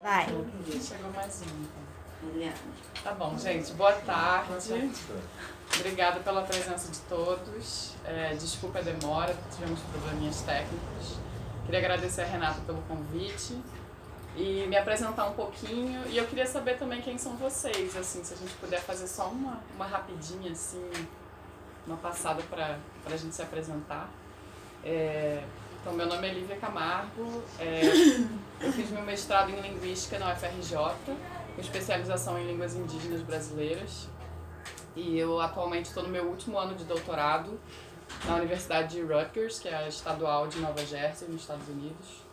Vai. Chegou mais um. Tá bom, gente. Boa tarde. Obrigada pela presença de todos. Desculpa a demora, tivemos probleminhas técnicos. Queria agradecer a Renata pelo convite e me apresentar um pouquinho. E eu queria saber também quem são vocês, assim, se a gente puder fazer só uma rapidinha, assim, uma passada para a gente se apresentar. Então, meu nome é Lívia Camargo, eu fiz meu mestrado em Linguística na UFRJ, com especialização em Línguas Indígenas Brasileiras, e eu atualmente estou no meu último ano de doutorado na Universidade de Rutgers, que é a estadual de Nova Jersey, nos Estados Unidos.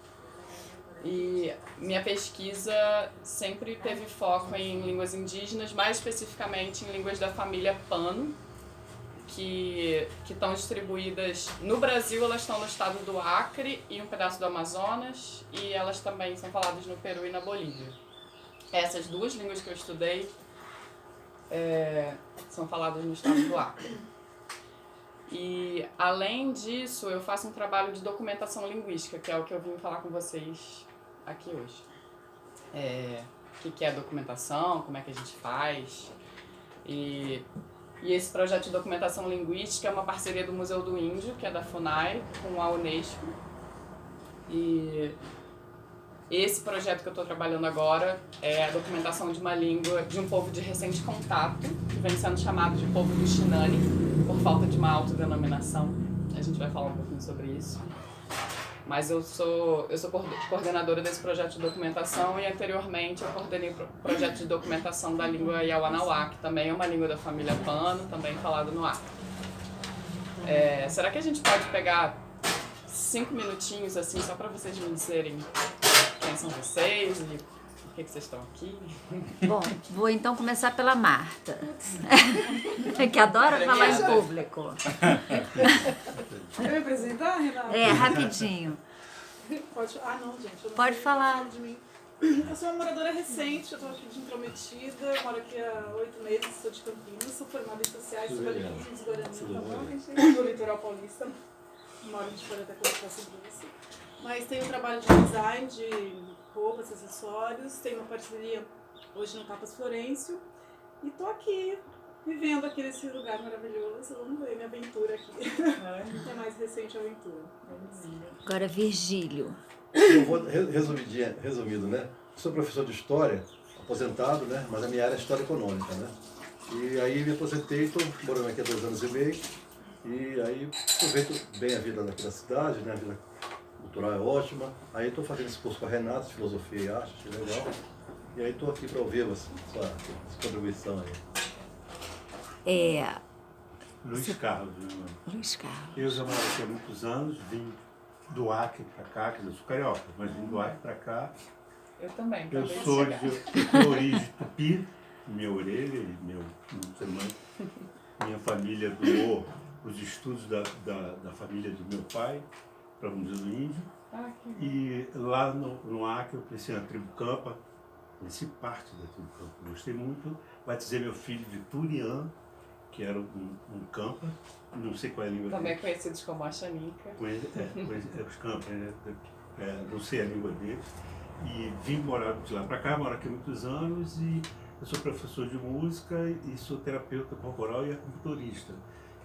E minha pesquisa sempre teve foco em línguas indígenas, mais especificamente em línguas da família Pano, que estão distribuídas no Brasil. Elas estão no estado do Acre e um pedaço do Amazonas, e elas também são faladas no Peru e na Bolívia. Essas duas línguas que eu estudei são faladas no estado do Acre. E, além disso, eu faço um trabalho de documentação linguística, que é o que eu vim falar com vocês aqui hoje. O que é documentação, como é que a gente faz. E esse projeto de documentação linguística é uma parceria do Museu do Índio, que é da FUNAI, com a Unesco. E esse projeto que eu estou trabalhando agora é a documentação de uma língua de um povo de recente contato, que vem sendo chamado de povo do Xinani, por falta de uma autodenominação. A gente vai falar um pouquinho sobre isso. Mas eu sou coordenadora desse projeto de documentação, e anteriormente eu coordenei o projeto de documentação da língua Yawanawá, que também é uma língua da família Pano, também falada no Acre. Será que a gente pode pegar 5 minutinhos assim, só para vocês me dizerem quem são vocês e por que vocês estão aqui? Bom, vou então começar pela Marta, que adora falar em público. Quer me apresentar, Renata? Rapidinho. Pode. Ah, não, gente. Eu não Pode sei falar. de mim. Eu sou uma moradora recente, eu estou aqui de Intrometida, eu moro aqui há 8 meses, sou de Campinas, sou formada em Sociais, trabalho aqui em Guarani, do litoral paulista. Moro de fora até conversar sobre isso. Mas tenho trabalho de design, de roupas, acessórios, tenho uma parceria hoje no Tapas Florencio e tô aqui, vivendo aqui nesse lugar maravilhoso. Vamos ver minha aventura aqui. Minha mais recente aventura. Agora, Virgílio. Eu vou resumido, né? Sou professor de História, aposentado, né? Mas a minha área é História Econômica, né? E aí me aposentei, estou morando aqui há 2 anos e meio, e aí aproveito bem a vida daqui da cidade, né? A vida cultural é ótima. Aí estou fazendo esse curso com a Renata, de Filosofia e Arte, achei legal. E aí estou aqui para ouvir sua contribuição aí. Luiz Carlos. Luiz Carlos. Eu já moro aqui há muitos anos, vim do Acre para cá, quer dizer, eu sou carioca, mas vim do Acre para cá. Eu também. Eu sou de origem tupi, minha orelha e meu irmão. Minha família doou os estudos da família do meu pai para o Museu do Índio. E lá no Acre eu conheci a tribo Campa, conheci parte da tribo Campa, gostei muito. Batizei meu filho de Turian, que era um Campa, não sei qual é a língua Também dele. conhecidos como Axanica. Os Campa, não sei a língua deles. E vim morar de lá para cá, moro aqui há muitos anos, e eu sou professor de música e sou terapeuta corporal e acupunturista.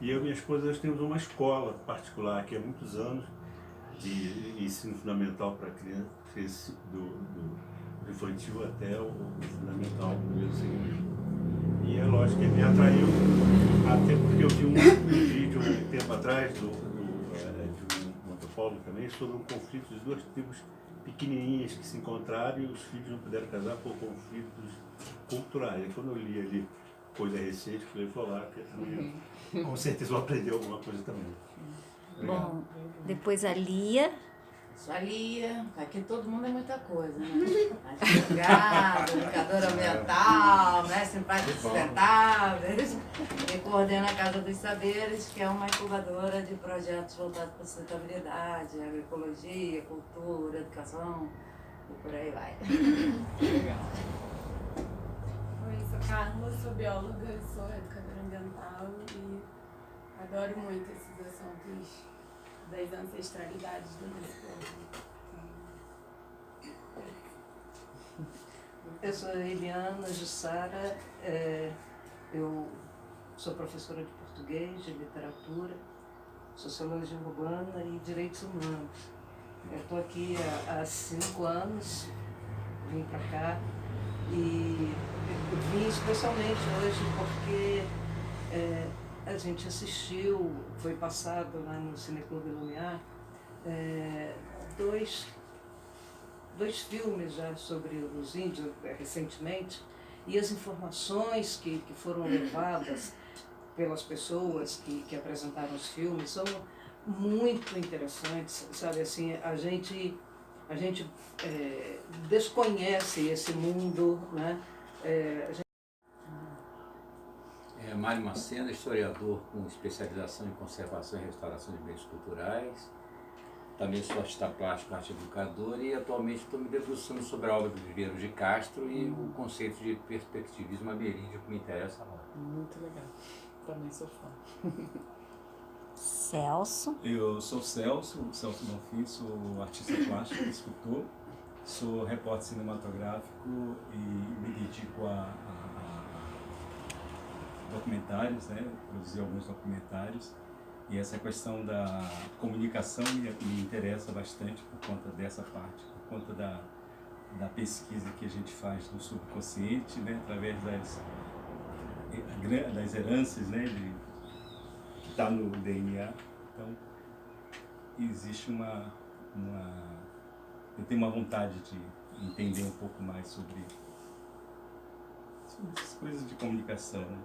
E eu e minha esposa nós temos uma escola particular aqui há muitos anos, de ensino fundamental para criança, do infantil até o fundamental, primeiro, segundo. E é lógico que me atraiu, até porque eu vi um vídeo um tempo atrás de um antropólogo também sobre um conflito de 2 tribos pequenininhas que se encontraram e os filhos não puderam casar por conflitos culturais. E quando eu li ali coisa recente, falei, vou lá, porque também, com certeza vou aprender alguma coisa também. Obrigado. Bom, depois a Lia. Sou a Lia, aqui todo mundo é muita coisa, né? Advogada, educadora ambiental, mestre em práticas sustentáveis, e coordena a Casa dos Saberes, que é uma incubadora de projetos voltados para a sustentabilidade, agroecologia, cultura, educação e por aí vai. Legal. Oi, sou Carla, sou bióloga, sou educadora ambiental e adoro muito esses assuntos das ancestralidades do nosso povo. Eu sou Eliana Jussara, eu sou professora de português, de literatura, sociologia urbana e direitos humanos. Eu estou aqui há 5 anos, vim para cá e vim especialmente hoje porque a gente assistiu, foi passado lá no Cineclube Lumiar, dois filmes já sobre os índios recentemente, e as informações que foram levadas pelas pessoas que apresentaram os filmes são muito interessantes, sabe, assim, a gente desconhece esse mundo, né? Mário Macena, historiador com especialização em conservação e restauração de bens culturais. Também sou artista plástico, arte educador e atualmente estou me debruçando sobre a obra do Viveiro de Castro e o conceito de perspectivismo ameríndio que me interessa muito. Muito legal. Também sou fã. Celso. Eu sou Celso Bonfim, sou artista plástico, escultor, sou repórter cinematográfico e me dedico a documentários, né? Produzi alguns documentários. E essa questão da comunicação me interessa bastante por conta dessa parte, por conta da pesquisa que a gente faz no subconsciente, né? Através das heranças, né? Que está no DNA. Então, existe eu tenho uma vontade de entender um pouco mais sobre as coisas de comunicação, né?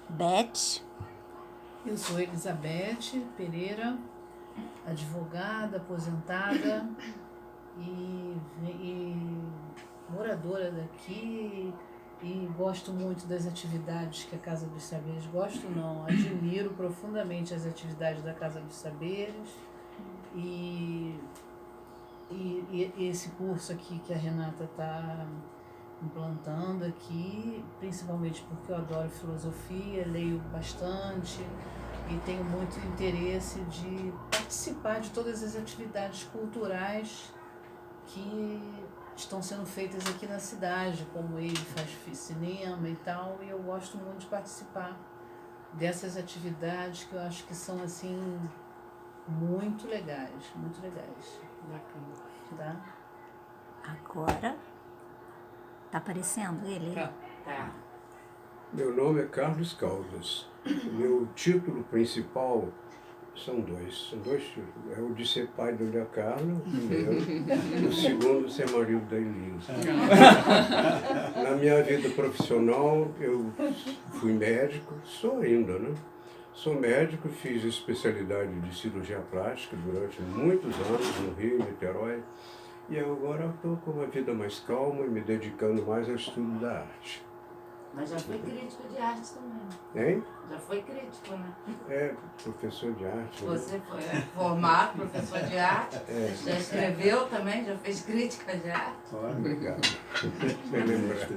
Beth. Eu sou Elizabeth Pereira, advogada, aposentada e moradora daqui e gosto muito das atividades que a Casa dos Saberes, admiro profundamente as atividades da Casa dos Saberes e esse curso aqui que a Renata está implantando aqui, principalmente porque eu adoro filosofia, leio bastante e tenho muito interesse de participar de todas as atividades culturais que estão sendo feitas aqui na cidade, como ele faz cinema e tal, e eu gosto muito de participar dessas atividades que eu acho que são assim muito legais, muito legais. Bacana. Tá? Agora tá aparecendo ele? Tá. Meu nome é Carlos Caldas. Meu título principal são dois títulos. É o de ser pai da Lia Carla, o primeiro. O segundo, ser marido da Elisa. Na minha vida profissional, eu fui médico, sou ainda, né? Sou médico, fiz especialidade de cirurgia plástica durante muitos anos no Rio, em Niterói. E agora estou com uma vida mais calma e me dedicando mais ao estudo da arte. Mas já foi crítico de arte também. Hein? Já foi crítico, né? Professor de arte. Você foi formado, professor de arte, já escreveu também, já fez crítica de arte. Obrigado. Sem lembrar.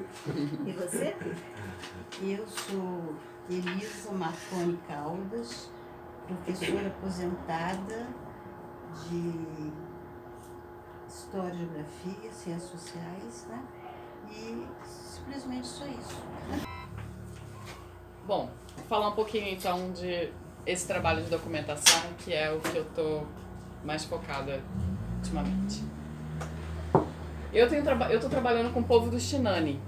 E você? Eu sou Elisa Marconi Caldas, professora aposentada de História, Geografia, Ciências Sociais, né? E simplesmente só isso. Bom, vou falar um pouquinho então de esse trabalho de documentação, que é o que eu tô mais focada ultimamente. Eu tô trabalhando com o povo do Xinani,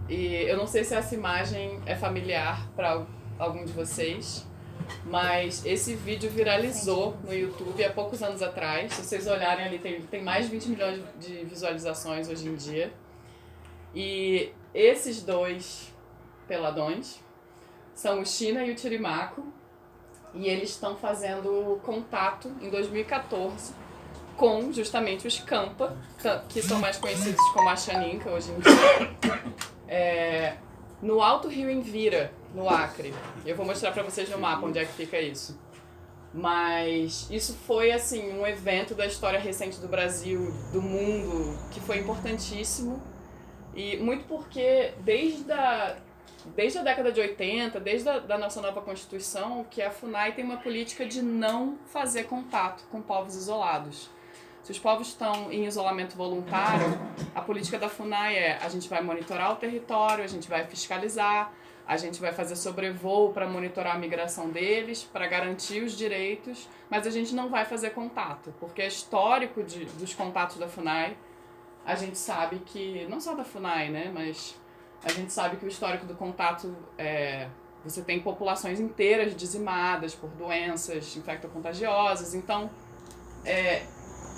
e eu não sei se essa imagem é familiar para algum de vocês, mas esse vídeo viralizou no YouTube há poucos anos atrás. Se vocês olharem ali, tem mais de 20 milhões de visualizações hoje em dia. E esses dois peladões são o China e o Tirimaco, e eles estão fazendo contato em 2014 com justamente os Campa, que são mais conhecidos como Axaninca hoje em dia, no Alto Rio Envira, no Acre. Eu vou mostrar para vocês no mapa onde é que fica isso. Mas isso foi assim um evento da história recente do Brasil, do mundo, que foi importantíssimo. E muito porque desde a década de 80, desde a nossa nova Constituição, que a FUNAI tem uma política de não fazer contato com povos isolados. Se os povos estão em isolamento voluntário, a política da FUNAI é: a gente vai monitorar o território, a gente vai fiscalizar, a gente vai fazer sobrevoo para monitorar a migração deles, para garantir os direitos, mas a gente não vai fazer contato, porque é histórico dos contatos da FUNAI. A gente sabe que, não só da FUNAI, né, mas a gente sabe que o histórico do contato você tem populações inteiras dizimadas por doenças infectocontagiosas. Então,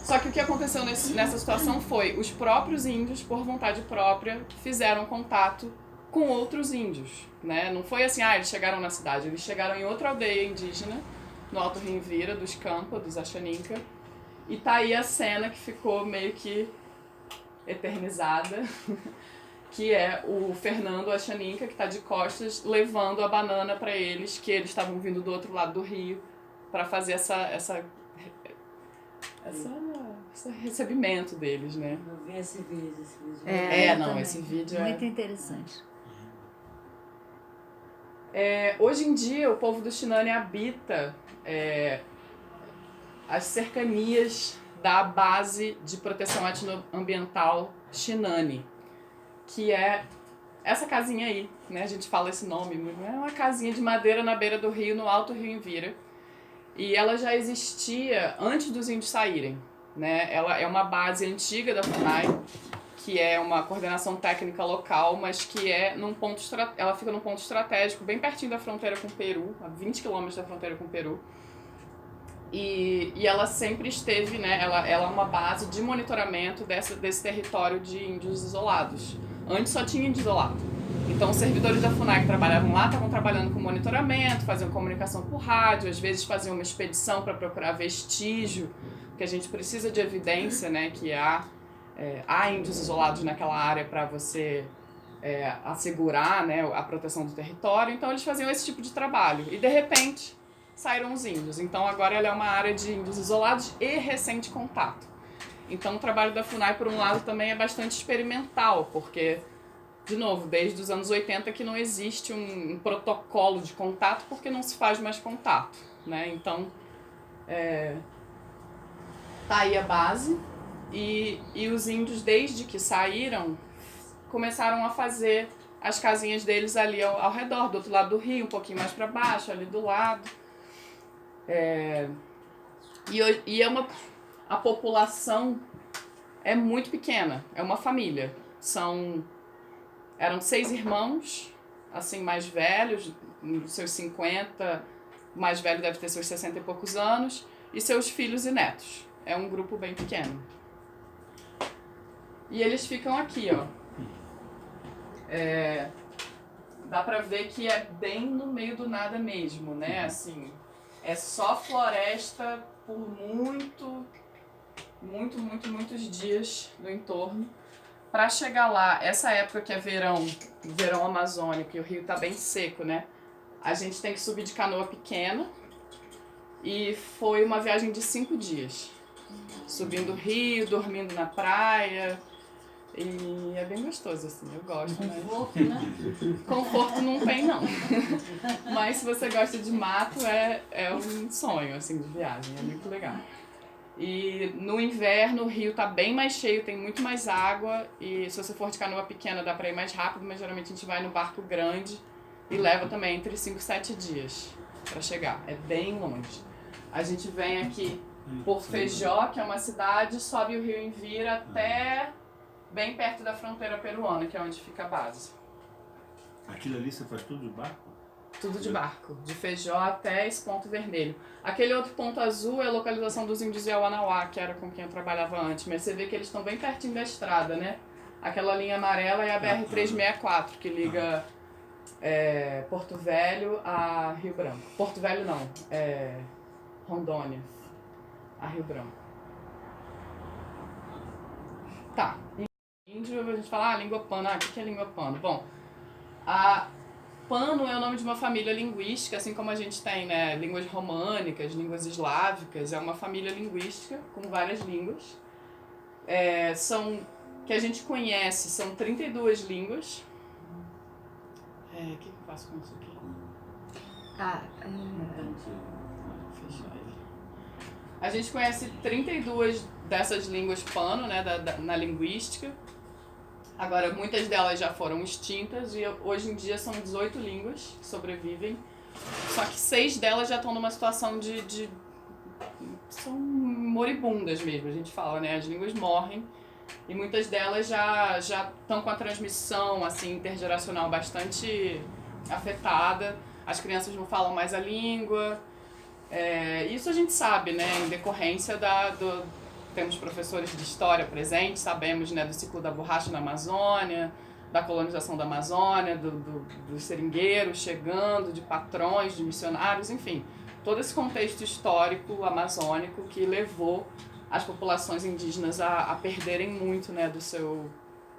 só que o que aconteceu nessa situação foi os próprios índios, por vontade própria, fizeram contato com outros índios, né? Não foi assim, eles chegaram na cidade, eles chegaram em outra aldeia indígena, no Alto Rio Envira, dos Campa, dos Axaninca, e tá aí a cena que ficou meio que eternizada, que é o Fernando Axaninca, que está de costas, levando a banana para eles, que eles estavam vindo do outro lado do rio, para fazer esse recebimento deles, né? Eu vi esse vídeo. Esse vídeo é... Muito interessante. Hoje em dia, o povo do Xinani habita as cercanias da base de proteção etnoambiental Xinani, que é essa casinha aí, né? A gente fala esse nome, é uma casinha de madeira na beira do rio, no Alto Rio Envira. E ela já existia antes dos índios saírem, né? Ela é uma base antiga da FUNAI, que é uma coordenação técnica local, mas que ela fica num ponto estratégico, bem pertinho da fronteira com o Peru, a 20 quilômetros da fronteira com o Peru. E ela sempre esteve, né? Ela é uma base de monitoramento desse território de índios isolados. Antes só tinha índio isolado. Então, os servidores da FUNAI que trabalhavam lá estavam trabalhando com monitoramento, faziam comunicação por rádio, às vezes faziam uma expedição para procurar vestígio, porque a gente precisa de evidência, né, que há índios isolados naquela área para você assegurar, né, a proteção do território. Então, eles faziam esse tipo de trabalho. E, de repente, saíram os índios. Então, agora ela é uma área de índios isolados e recente contato. Então, o trabalho da FUNAI, por um lado, também é bastante experimental, porque, de novo, desde os anos 80 que não existe um protocolo de contato, porque não se faz mais contato, né? Então, tá aí a base, e os índios, desde que saíram, começaram a fazer as casinhas deles ali ao redor, do outro lado do rio, um pouquinho mais para baixo, ali do lado. A população é muito pequena, é uma família. Eram 6 irmãos, assim, mais velhos, seus 50, o mais velho deve ter seus 60 e poucos anos, e seus filhos e netos. É um grupo bem pequeno. E eles ficam aqui, ó. Dá pra ver que é bem no meio do nada mesmo, né? Assim, é só floresta por muitos dias no entorno. Para chegar lá, essa época que é verão amazônico, e o rio tá bem seco, né? A gente tem que subir de canoa pequena, e foi uma viagem de 5 dias. Subindo o rio, dormindo na praia, e é bem gostoso, assim, eu gosto. Conforto, né? Conforto não tem, não. Mas se você gosta de mato, é um sonho, assim, de viagem, é muito legal. E no inverno o rio tá bem mais cheio, tem muito mais água, e se você for de canoa pequena dá pra ir mais rápido, mas geralmente a gente vai no barco grande e leva também entre 5 e 7 dias pra chegar, é bem longe. A gente vem aqui por Feijó, que é uma cidade, sobe o rio Envira até bem perto da fronteira peruana, que é onde fica a base. Aquilo ali você faz tudo de barco? Tudo de barco, de Feijó até esse ponto vermelho. Aquele outro ponto azul é a localização dos índios Yawanawá, que era com quem eu trabalhava antes, mas você vê que eles estão bem pertinho da estrada, né? Aquela linha amarela é a BR-364, que liga Porto Velho a Rio Branco. Porto Velho não, Rondônia a Rio Branco. Tá, índio, a gente fala, língua pano. O que é língua pano? Bom, Pano é o nome de uma família linguística, assim como a gente tem, né, línguas românicas, línguas eslávicas, é uma família linguística com várias línguas. Que a gente conhece, são 32 línguas. O que eu faço com isso aqui? A gente conhece 32 dessas línguas pano, né, na linguística. Agora, muitas delas já foram extintas e hoje em dia são 18 línguas que sobrevivem. Só que 6 delas já estão numa situação são moribundas mesmo, a gente fala, né? As línguas morrem e muitas delas já estão com a transmissão assim, intergeracional bastante afetada. As crianças não falam mais a língua. Isso a gente sabe, né? Em decorrência temos professores de história presentes, sabemos, né, do ciclo da borracha na Amazônia, da colonização da Amazônia, dos seringueiros chegando, de patrões, de missionários, enfim. Todo esse contexto histórico amazônico que levou as populações indígenas a perderem muito, né,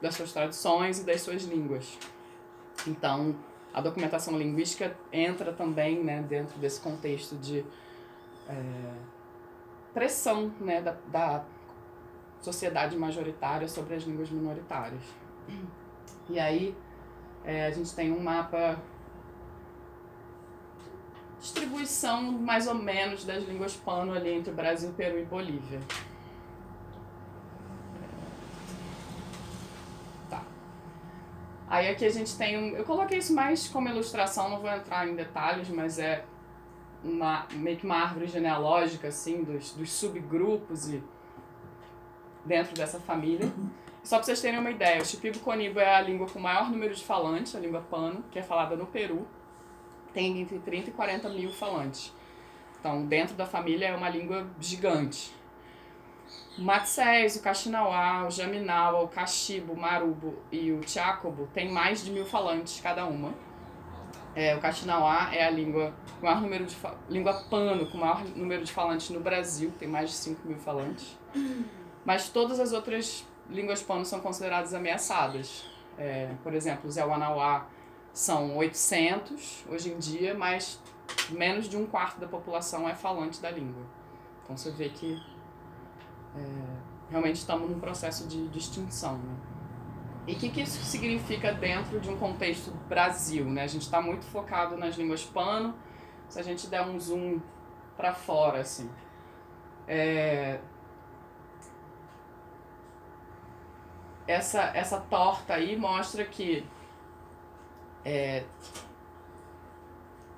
das suas tradições e das suas línguas. Então, a documentação linguística entra também, né, dentro desse contexto de pressão, né, da sociedade majoritária sobre as línguas minoritárias. E aí a gente tem um mapa distribuição mais ou menos das línguas pano ali entre o Brasil, Peru e Bolívia. Tá. Aí aqui a gente tem eu coloquei isso mais como ilustração, não vou entrar em detalhes, mas é meio que uma árvore genealógica assim, dos subgrupos e dentro dessa família. Só para vocês terem uma ideia, o Shipibo-Conibo é a língua com o maior número de falantes, a língua pano, que é falada no Peru. Tem entre 30 e 40 mil falantes. Então, dentro da família é uma língua gigante. O Matsés, o Kaxinawá, o Jaminawa, o Caxibo, o Marubo e o Tchacobo têm mais de 1000 falantes cada uma. O Kaxinawá é a língua com o maior número de língua pano com o maior número de falantes no Brasil, tem mais de 5.000 falantes. Mas todas as outras línguas pano são consideradas ameaçadas. Por exemplo, o Zé Wanawá são 800 hoje em dia, mas menos de 1/4 da população é falante da língua. Então você vê que realmente estamos num processo de extinção, né? E o que isso significa dentro de um contexto Brasil, né? A gente está muito focado nas línguas pano. Se a gente der um zoom para fora, assim, essa torta aí mostra que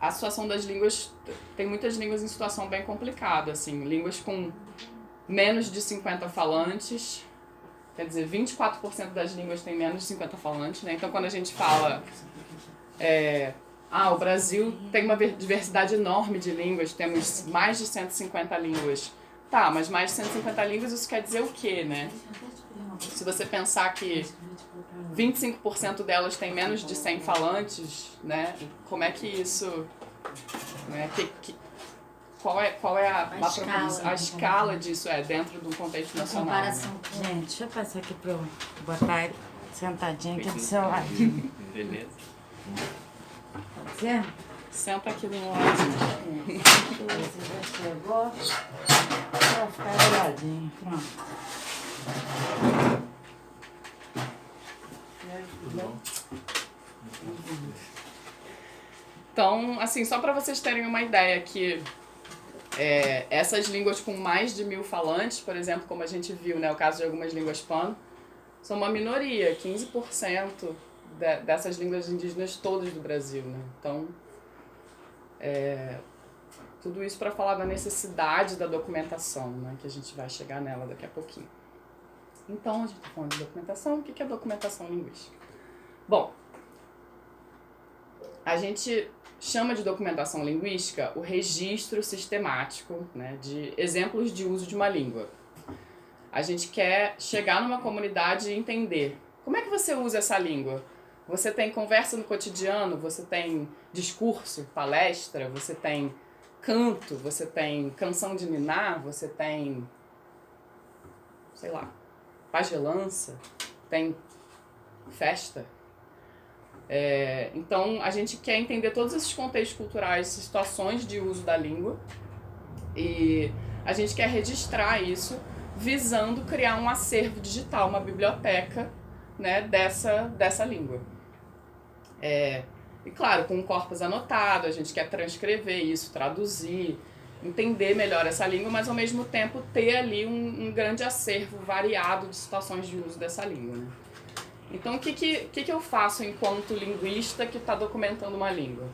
a situação das línguas, tem muitas línguas em situação bem complicada, assim, línguas com menos de 50 falantes, quer dizer, 24% das línguas têm menos de 50 falantes, né? Então quando a gente fala, o Brasil tem uma diversidade enorme de línguas, temos mais de 150 línguas. Tá, mas mais de 150 línguas, isso quer dizer o quê, né? Se você pensar que 25% delas têm menos de 100 falantes, né? Como é que isso... Né? Qual é a escala disso dentro do contexto nacional? Comparação. Né? Gente, deixa eu passar aqui para eu botar ele sentadinho aqui do seu ladinho. Beleza. Pode ser? Senta aqui do lado. Você já chegou? Vai ficar do ladinho. Pronto. Então, assim, só para vocês terem uma ideia que essas línguas com mais de 1000 falantes, por exemplo, como a gente viu, né, o caso de algumas línguas pano, são uma minoria, 15% dessas línguas indígenas todas do Brasil, né? Então, tudo isso para falar da necessidade da documentação, né, que a gente vai chegar nela daqui a pouquinho. Então, a gente está falando de documentação. O que é documentação linguística? Bom, a gente chama de documentação linguística o registro sistemático, né, de exemplos de uso de uma língua. A gente quer chegar numa comunidade e entender como é que você usa essa língua. Você tem conversa no cotidiano, você tem discurso, palestra, você tem canto, você tem canção de niná, você tem, sei lá, pagelança, tem festa. Então, a gente quer entender todos esses contextos culturais, situações de uso da língua, e a gente quer registrar isso visando criar um acervo digital, uma biblioteca, né, dessa língua. E claro, com um corpus anotado, a gente quer transcrever isso, traduzir, entender melhor essa língua, mas ao mesmo tempo ter ali um grande acervo variado de situações de uso dessa língua, né? Então, o que eu faço enquanto linguista que está documentando uma língua?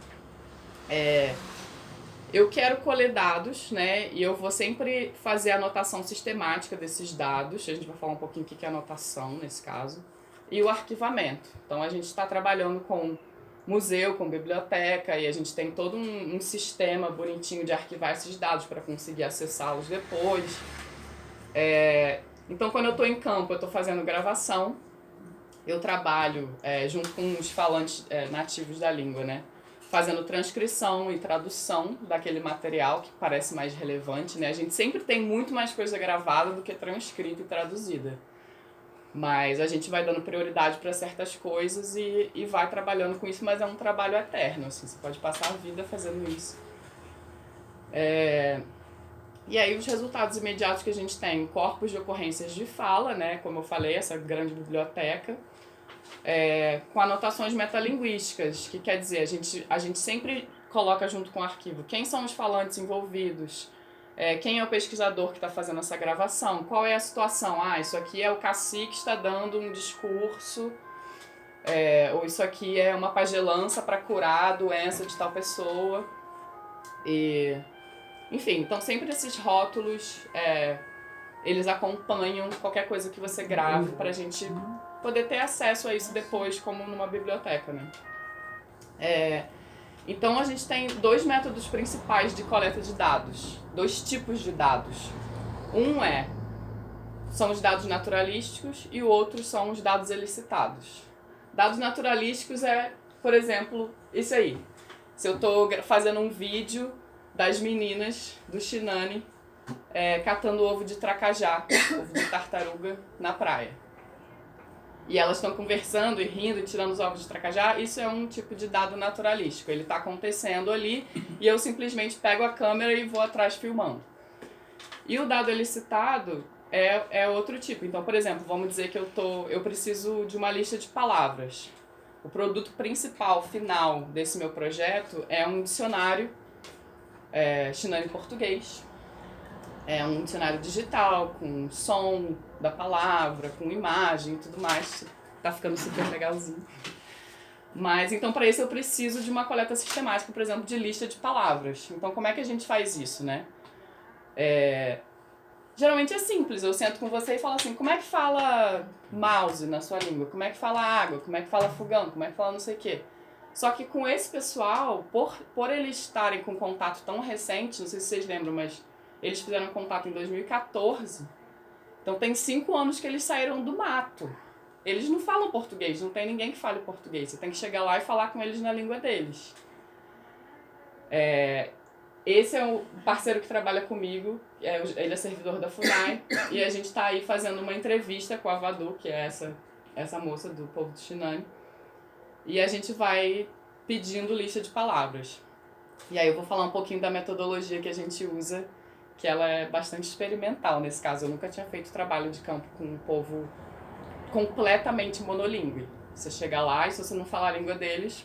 Eu quero colher dados, né? E eu vou sempre fazer a anotação sistemática desses dados. A gente vai falar um pouquinho o que é anotação nesse caso. E o arquivamento. Então, a gente está trabalhando com museu, com biblioteca, e a gente tem todo um sistema bonitinho de arquivar esses dados para conseguir acessá-los depois. Então, quando eu estou em campo, eu estou fazendo gravação. Eu trabalho junto com os falantes nativos da língua, né? Fazendo transcrição e tradução daquele material que parece mais relevante, né? A gente sempre tem muito mais coisa gravada do que transcrita e traduzida. Mas a gente vai dando prioridade para certas coisas e vai trabalhando com isso, mas é um trabalho eterno, assim, você pode passar a vida fazendo isso. E aí os resultados imediatos que a gente tem, corpos de ocorrências de fala, né? Como eu falei, essa grande biblioteca, com anotações metalinguísticas, que quer dizer, a gente sempre coloca junto com o arquivo quem são os falantes envolvidos, quem é o pesquisador que está fazendo essa gravação, qual é a situação, isso aqui é o cacique que está dando um discurso, ou isso aqui é uma pagelança para curar a doença de tal pessoa. Enfim, então sempre esses rótulos, eles acompanham qualquer coisa que você grave para a gente poder ter acesso a isso depois, como numa biblioteca, né? Então a gente tem 2 métodos principais de coleta de dados, 2 tipos de dados. São os dados naturalísticos e o outro são os dados elicitados. Dados naturalísticos por exemplo, isso aí. Se eu estou fazendo um vídeo das meninas do Xinani catando ovo de tracajá, ovo de tartaruga, na praia. E elas estão conversando e rindo e tirando os ovos de tracajá, isso é um tipo de dado naturalístico. Ele está acontecendo ali e eu simplesmente pego a câmera e vou atrás filmando. E o dado elicitado é outro tipo. Então, por exemplo, vamos dizer que eu preciso de uma lista de palavras. O produto principal, final desse meu projeto é um dicionário Xinani português. É um dicionário digital, com som da palavra, com imagem e tudo mais. Tá ficando super legalzinho. Mas, então, para isso eu preciso de uma coleta sistemática, por exemplo, de lista de palavras. Então, como é que a gente faz isso, né? Geralmente é simples. Eu sento com você e falo assim, como é que fala mouse na sua língua? Como é que fala água? Como é que fala fogão? Como é que fala não sei o quê? Só que com esse pessoal, por eles estarem com contato tão recente, não sei se vocês lembram, mas eles fizeram contato em 2014. Então tem 5 anos que eles saíram do mato. Eles não falam português, não tem ninguém que fale português. Você tem que chegar lá e falar com eles na língua deles. Esse é o parceiro que trabalha comigo, ele é servidor da FUNAI, e a gente está aí fazendo uma entrevista com a Vadu, que é essa moça do povo do Xinani. E a gente vai pedindo lista de palavras. E aí eu vou falar um pouquinho da metodologia que a gente usa, que ela é bastante experimental nesse caso. Eu nunca tinha feito trabalho de campo com um povo completamente monolíngue. Você chega lá e se você não falar a língua deles,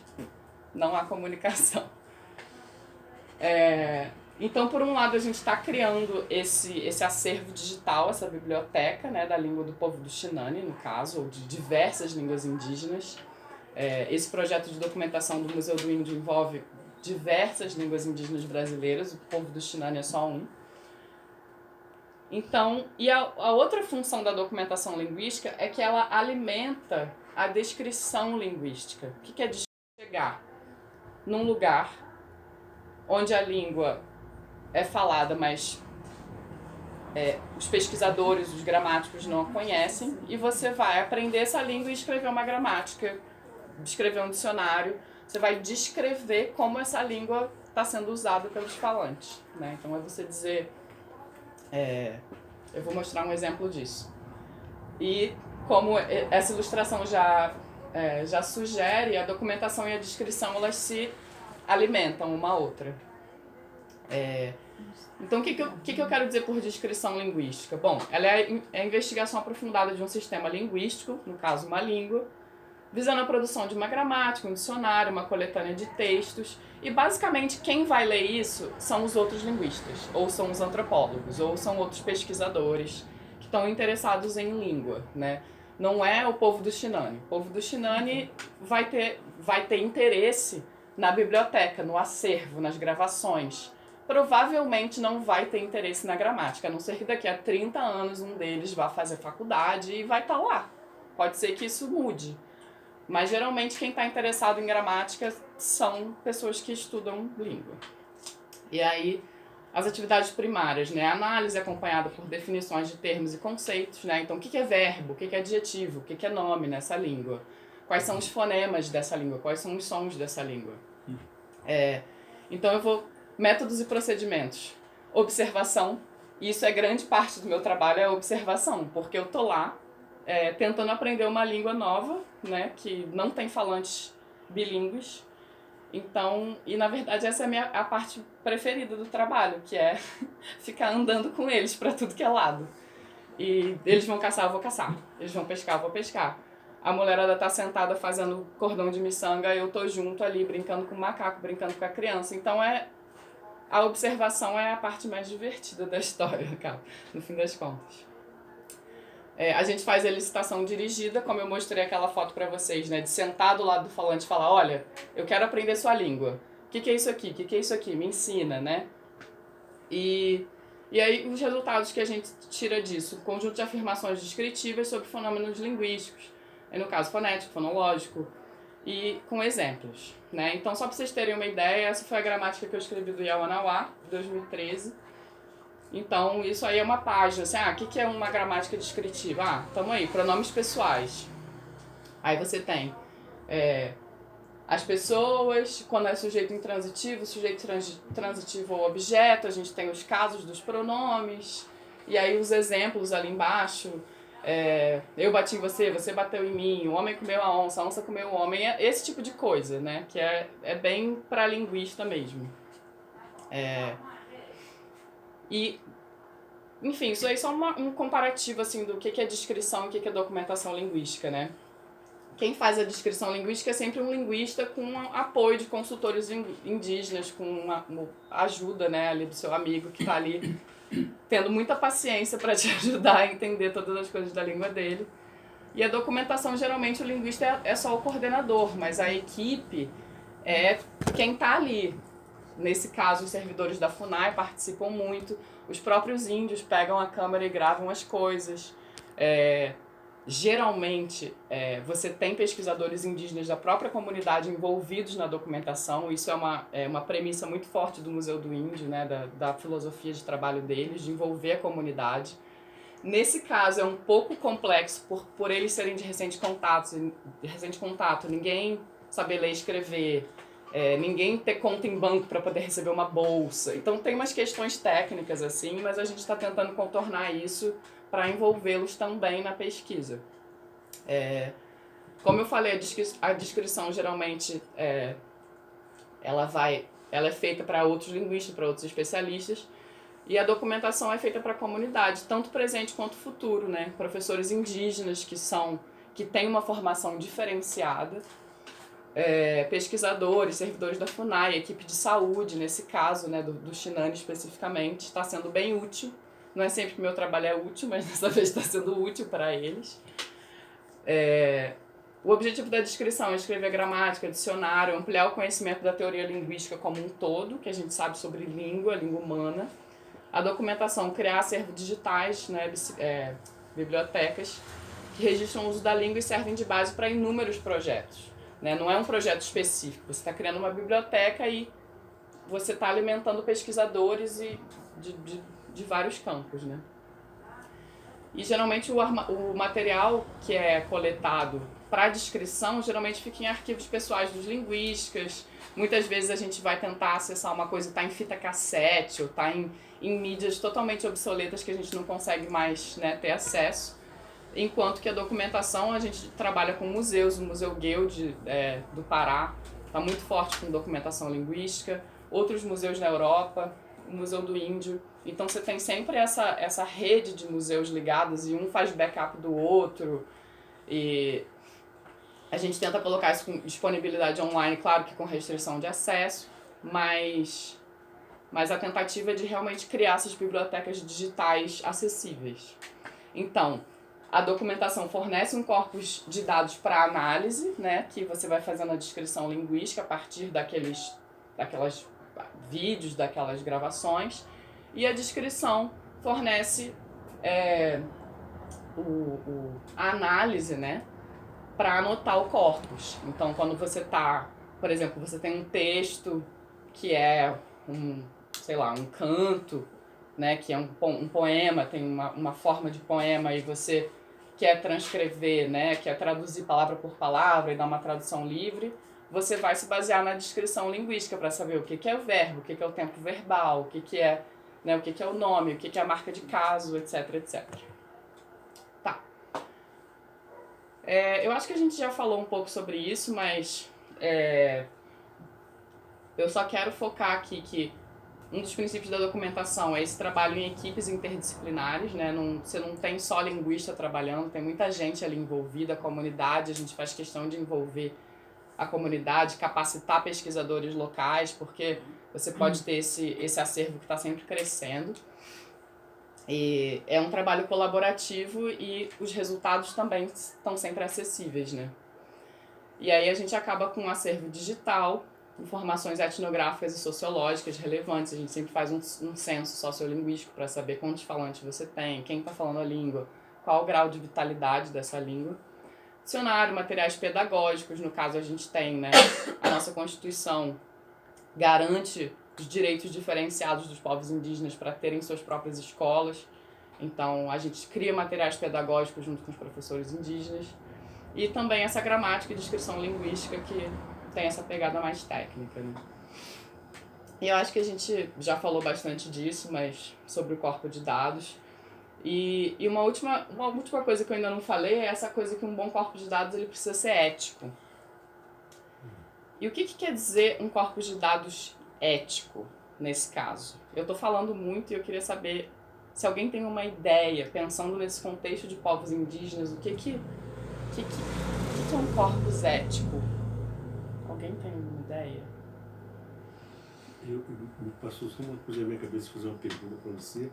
não há comunicação. Então, por um lado, a gente está criando esse acervo digital, essa biblioteca, né, da língua do povo do Xinani, no caso, ou de diversas línguas indígenas. Esse projeto de documentação do Museu do Índio envolve diversas línguas indígenas brasileiras, o povo do Xinani é só um. Então, e a outra função da documentação linguística é que ela alimenta a descrição linguística. O que é chegar num lugar onde a língua é falada, mas os pesquisadores, os gramáticos não a conhecem, e você vai aprender essa língua e escrever uma gramática, escrever um dicionário, você vai descrever como essa língua está sendo usada pelos falantes, né? Então é você dizer... eu vou mostrar um exemplo disso. E como essa ilustração já sugere, a documentação e a descrição elas se alimentam uma outra. Então o que eu quero dizer por descrição linguística? Bom, ela é a investigação aprofundada de um sistema linguístico, no caso uma língua, visando a produção de uma gramática, um dicionário, uma coletânea de textos. E basicamente quem vai ler isso são os outros linguistas, ou são os antropólogos, ou são outros pesquisadores que estão interessados em língua, né? Não é o povo do Xinani. O povo do Xinani vai ter interesse na biblioteca, no acervo, nas gravações. Provavelmente não vai ter interesse na gramática, a não ser que daqui a 30 anos um deles vá fazer faculdade e vai estar lá. Pode ser que isso mude. Mas geralmente quem está interessado em gramática são pessoas que estudam língua. E aí, as atividades primárias, né? A análise acompanhada por definições de termos e conceitos, né? Então, o que é verbo, o que é adjetivo, o que é nome nessa língua? Quais são os fonemas dessa língua? Quais são os sons dessa língua? Então, eu vou... Métodos e procedimentos. Observação. Isso é grande parte do meu trabalho, é a observação. Porque eu tô lá tentando aprender uma língua nova, né? Que não tem falantes bilíngues. Então, e na verdade essa é a parte preferida do trabalho, que é ficar andando com eles para tudo que é lado. E eles vão caçar, eu vou caçar. Eles vão pescar, eu vou pescar. A mulherada tá sentada fazendo cordão de miçanga, eu tô junto ali, brincando com o macaco, brincando com a criança. Então a observação é a parte mais divertida da história, cara, no fim das contas. A gente faz a licitação dirigida, como eu mostrei aquela foto para vocês, né? De sentar do lado do falante e falar, olha, eu quero aprender sua língua. O que é isso aqui? O que é isso aqui? Me ensina, né? E aí os resultados que a gente tira disso, conjunto de afirmações descritivas sobre fenômenos linguísticos, no caso fonético, fonológico, e com exemplos, né? Então, só para vocês terem uma ideia, essa foi a gramática que eu escrevi do Yawanawá, 2013. Então, isso aí é uma página, assim, o que é uma gramática descritiva? Tamo aí, pronomes pessoais. Aí você tem as pessoas, quando é sujeito intransitivo, sujeito transitivo ou objeto, a gente tem os casos dos pronomes, e aí os exemplos ali embaixo, eu bati em você, você bateu em mim, o homem comeu a onça comeu o homem, esse tipo de coisa, né? Que é bem para linguista mesmo. E, enfim, isso aí é só um comparativo assim, do que é descrição e o que é documentação linguística, né? Quem faz a descrição linguística é sempre um linguista com apoio de consultores indígenas, com a ajuda, né, ali do seu amigo que está ali tendo muita paciência para te ajudar a entender todas as coisas da língua dele. E a documentação, geralmente, o linguista é só o coordenador, mas a equipe é quem está ali. Nesse caso, os servidores da FUNAI participam muito, os próprios índios pegam a câmera e gravam as coisas. Geralmente, você tem pesquisadores indígenas da própria comunidade envolvidos na documentação. Isso é uma premissa muito forte do Museu do Índio, né, da filosofia de trabalho deles, de envolver a comunidade. Nesse caso, é um pouco complexo por eles serem de recente contato, ninguém saber ler e escrever, ninguém ter conta em banco para poder receber uma bolsa. Então, tem umas questões técnicas, assim, mas a gente está tentando contornar isso para envolvê-los também na pesquisa. Como eu falei, a descrição geralmente ela é feita para outros linguistas, para outros especialistas, e a documentação é feita para a comunidade, tanto presente quanto futuro, né? Professores indígenas que têm uma formação diferenciada, pesquisadores, servidores da FUNAI, equipe de saúde, nesse caso, né, do Xinani especificamente, está sendo bem útil. Não é sempre que meu trabalho é útil, mas dessa vez está sendo útil para eles. O objetivo da descrição é escrever gramática, dicionário, ampliar o conhecimento da teoria linguística como um todo, que a gente sabe sobre língua humana. A documentação, criar acervos digitais, né, bibliotecas, que registram o uso da língua e servem de base para inúmeros projetos. Né? Não é um projeto específico, você está criando uma biblioteca e você está alimentando pesquisadores de vários campos, né? E geralmente o material que é coletado para descrição geralmente fica em arquivos pessoais dos linguistas. Muitas vezes a gente vai tentar acessar uma coisa que está em fita cassete ou está em mídias totalmente obsoletas que a gente não consegue mais, né, ter acesso. Enquanto que a documentação a gente trabalha com museus, o Museu Guild do Pará está muito forte com documentação linguística, outros museus na Europa, o Museu do Índio. Então você tem sempre essa rede de museus ligados e um faz backup do outro. E gente tenta colocar isso com disponibilidade online, claro que com restrição de acesso, mas a tentativa é de realmente criar essas bibliotecas digitais acessíveis. Então, a documentação fornece um corpus de dados para análise, né, que você vai fazendo a descrição linguística a partir daquelas vídeos, daquelas gravações, e a descrição fornece a análise, né, para anotar o corpus. Então, quando você tá, por exemplo, você tem um texto que é um canto, né, que é um poema, tem uma forma de poema, e você quer transcrever, né, quer traduzir palavra por palavra e dar uma tradução livre, você vai se basear na descrição linguística para saber o que é o verbo, o que é o tempo verbal, o que é, né, o que é o nome, o que é a marca de caso, etc, etc. Tá. Eu acho que a gente já falou um pouco sobre isso, mas eu só quero focar aqui que um dos princípios da documentação é esse trabalho em equipes interdisciplinares, né? Você não tem só linguista trabalhando, tem muita gente ali envolvida, a comunidade, a gente faz questão de envolver a comunidade, capacitar pesquisadores locais, porque você pode ter esse acervo que está sempre crescendo. E é um trabalho colaborativo e os resultados também estão sempre acessíveis, né? E aí a gente acaba com um acervo digital, informações etnográficas e sociológicas relevantes. A gente sempre faz um censo sociolinguístico para saber quantos falantes você tem, quem está falando a língua, qual o grau de vitalidade dessa língua. Dicionário, materiais pedagógicos, no caso a gente tem, né, a nossa Constituição garante os direitos diferenciados dos povos indígenas para terem suas próprias escolas. Então a gente cria materiais pedagógicos junto com os professores indígenas. E também essa gramática e descrição linguística que tem essa pegada mais técnica, né? E eu acho que a gente já falou bastante disso, mas sobre o corpo de dados. E uma última coisa que eu ainda não falei é essa coisa que um bom corpo de dados ele precisa ser ético. E o que quer dizer um corpo de dados ético nesse caso? Eu estou falando muito e eu queria saber se alguém tem uma ideia, pensando nesse contexto de povos indígenas, o que é um corpus ético? Alguém tem uma ideia? Me passou só uma coisa na minha cabeça, fazer uma pergunta para você.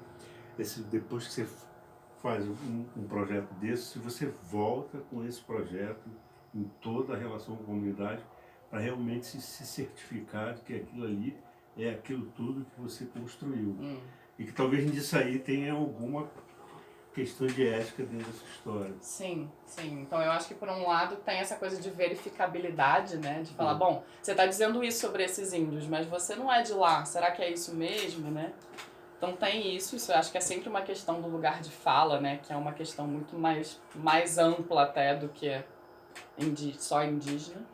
Depois que você faz um projeto desse, se você volta com esse projeto em toda a relação com a comunidade, para realmente se certificar de que aquilo ali é aquilo tudo que você construiu. E que talvez disso aí tenha alguma questão de ética dentro dessa história. Sim, sim. Então eu acho que por um lado tem essa coisa de verificabilidade, né? De falar, bom, você está dizendo isso sobre esses índios, mas você não é de lá, será que é isso mesmo, né? Então tem isso eu acho que é sempre uma questão do lugar de fala, né? Que é uma questão muito mais ampla até do que é só indígena.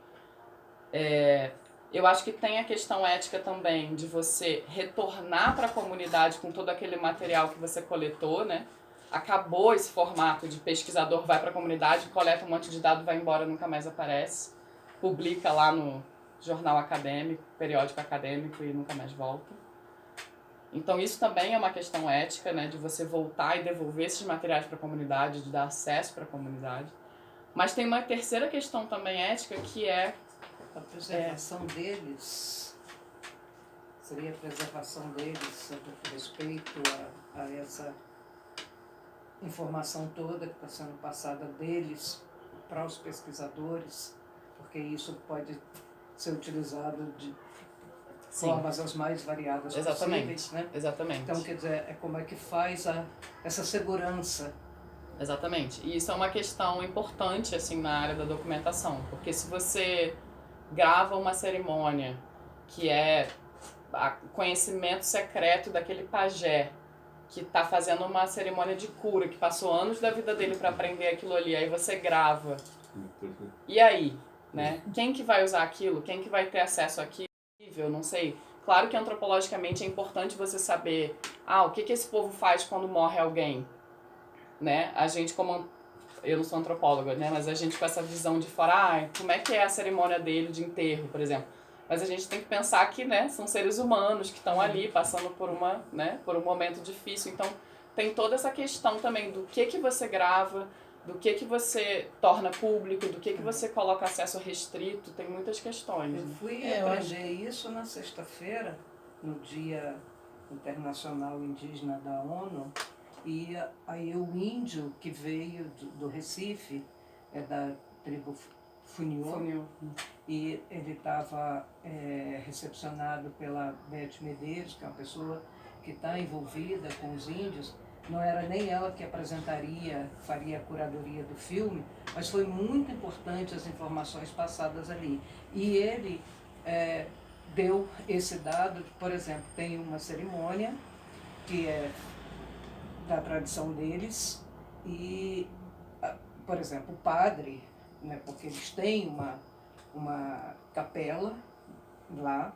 Eu acho que tem a questão ética também de você retornar para a comunidade com todo aquele material que você coletou, né? Acabou esse formato de pesquisador vai para a comunidade, coleta um monte de dado, vai embora, nunca mais aparece, publica lá no jornal acadêmico, periódico acadêmico e nunca mais volta. Então isso também é uma questão ética, né, de você voltar e devolver esses materiais para a comunidade, de dar acesso para a comunidade. Mas tem uma terceira questão também ética que é a preservação deles. Seria a preservação deles, a respeito a essa informação toda que está sendo passada deles para os pesquisadores, porque isso pode ser utilizado de formas as mais variadas possíveis, né? Exatamente. Então, quer dizer, é como é que faz essa segurança. Exatamente. E isso é uma questão importante, assim, na área da documentação, porque se você grava uma cerimônia que é conhecimento secreto daquele pajé que está fazendo uma cerimônia de cura, que passou anos da vida dele para aprender aquilo ali, aí você grava. E aí, né? Quem que vai usar aquilo? Quem que vai ter acesso àquilo? Eu não sei. Claro que antropologicamente é importante você saber o que esse povo faz quando morre alguém, né? A gente, como eu não sou antropóloga, né? Mas a gente com essa visão de fora, como é que é a cerimônia dele de enterro, por exemplo. Mas a gente tem que pensar que, né, são seres humanos que estão ali passando por por um momento difícil. Então, tem toda essa questão também do que você grava, do que você torna público, do que você coloca acesso restrito, tem muitas questões. Eu fui aprender isso na sexta-feira, no Dia Internacional Indígena da ONU, e aí o índio que veio do Recife, é da tribo Funiô, e ele estava recepcionado pela Beth Medeiros, que é uma pessoa que está envolvida com os índios. Não era nem ela que faria a curadoria do filme, mas foi muito importante as informações passadas ali. E ele deu esse dado, por exemplo, tem uma cerimônia que é da tradição deles e, por exemplo, o padre, né, porque eles têm uma capela lá,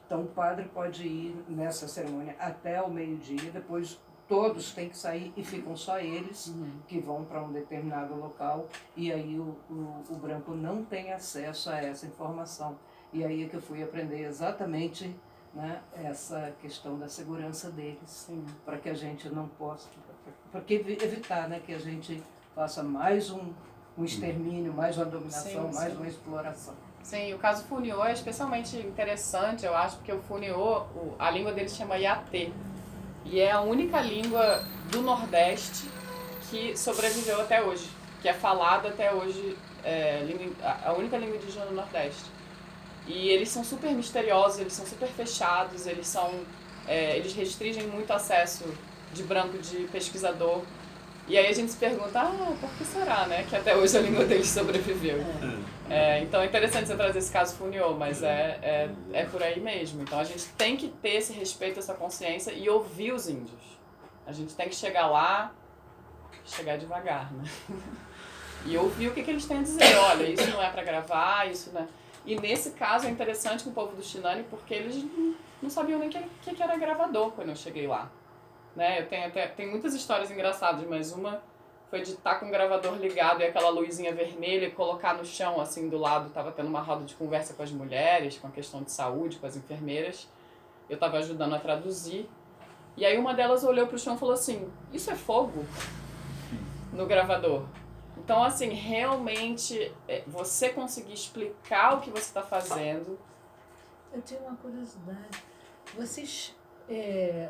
então o padre pode ir nessa cerimônia até o meio-dia, depois todos têm que sair e ficam só eles que vão para um determinado local, e aí o branco não tem acesso a essa informação. E aí é que eu fui aprender exatamente, né, essa questão da segurança deles, para que a gente não possa, para que evitar, né, que a gente faça mais um extermínio, mais uma dominação, mais uma exploração. Sim, o caso Funiô é especialmente interessante, eu acho, porque o Funiô, a língua dele chama Iatê, e é a única língua do Nordeste que sobreviveu até hoje, que é falada até hoje, a única língua indígena do Nordeste. E eles são super misteriosos, eles são super fechados, eles restringem muito acesso de branco, de pesquisador. E aí a gente se pergunta, por que será, né, que até hoje a língua deles sobreviveu? Então é interessante você trazer esse caso Funiô, mas é por aí mesmo. Então a gente tem que ter esse respeito, essa consciência e ouvir os índios. A gente tem que chegar lá, chegar devagar, né? E ouvir o que eles têm a dizer. Olha, isso não é para gravar, isso não é... E nesse caso é interessante com o povo do Xinani, porque eles não sabiam nem o que era gravador quando eu cheguei lá. Né? Tem muitas histórias engraçadas, mas uma foi de estar com o gravador ligado e aquela luzinha vermelha e colocar no chão, assim, do lado. Estava tendo uma roda de conversa com as mulheres, com a questão de saúde, com as enfermeiras. Eu estava ajudando a traduzir. E aí uma delas olhou para o chão e falou assim, isso é fogo? No gravador. Então, assim, realmente, você conseguir explicar o que você está fazendo... Eu tenho uma curiosidade. Vocês,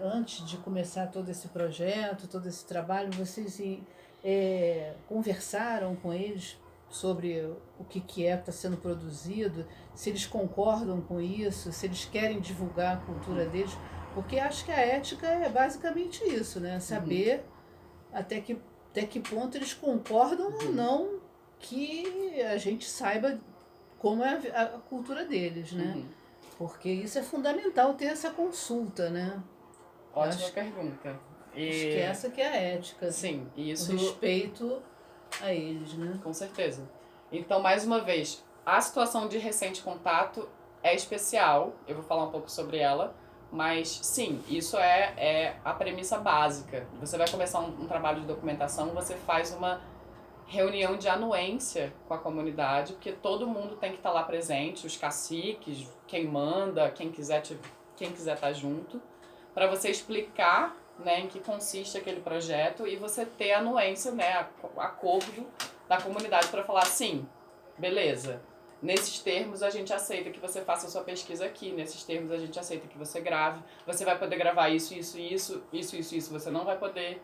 antes de começar todo esse projeto, todo esse trabalho, vocês conversaram com eles sobre o que está sendo produzido, se eles concordam com isso, se eles querem divulgar a cultura deles? Porque acho que a ética é basicamente isso, né? Saber até que ponto eles concordam ou não que a gente saiba como é a cultura deles, né? Porque isso é fundamental, ter essa consulta, né? Ótima pergunta. Acho que essa que é a ética. Sim, isso... O respeito a eles, né? Com certeza. Então, mais uma vez, a situação de recente contato é especial, eu vou falar um pouco sobre ela, mas sim, isso é a premissa básica. Você vai começar um trabalho de documentação, você faz uma reunião de anuência com a comunidade, porque todo mundo tem que estar lá presente, os caciques, quem manda, quem quiser estar junto, para você explicar, né, em que consiste aquele projeto e você ter anuência, né, acordo da comunidade para falar, sim, beleza, nesses termos a gente aceita que você faça a sua pesquisa aqui, nesses termos a gente aceita que você grave, você vai poder gravar isso, você não vai poder,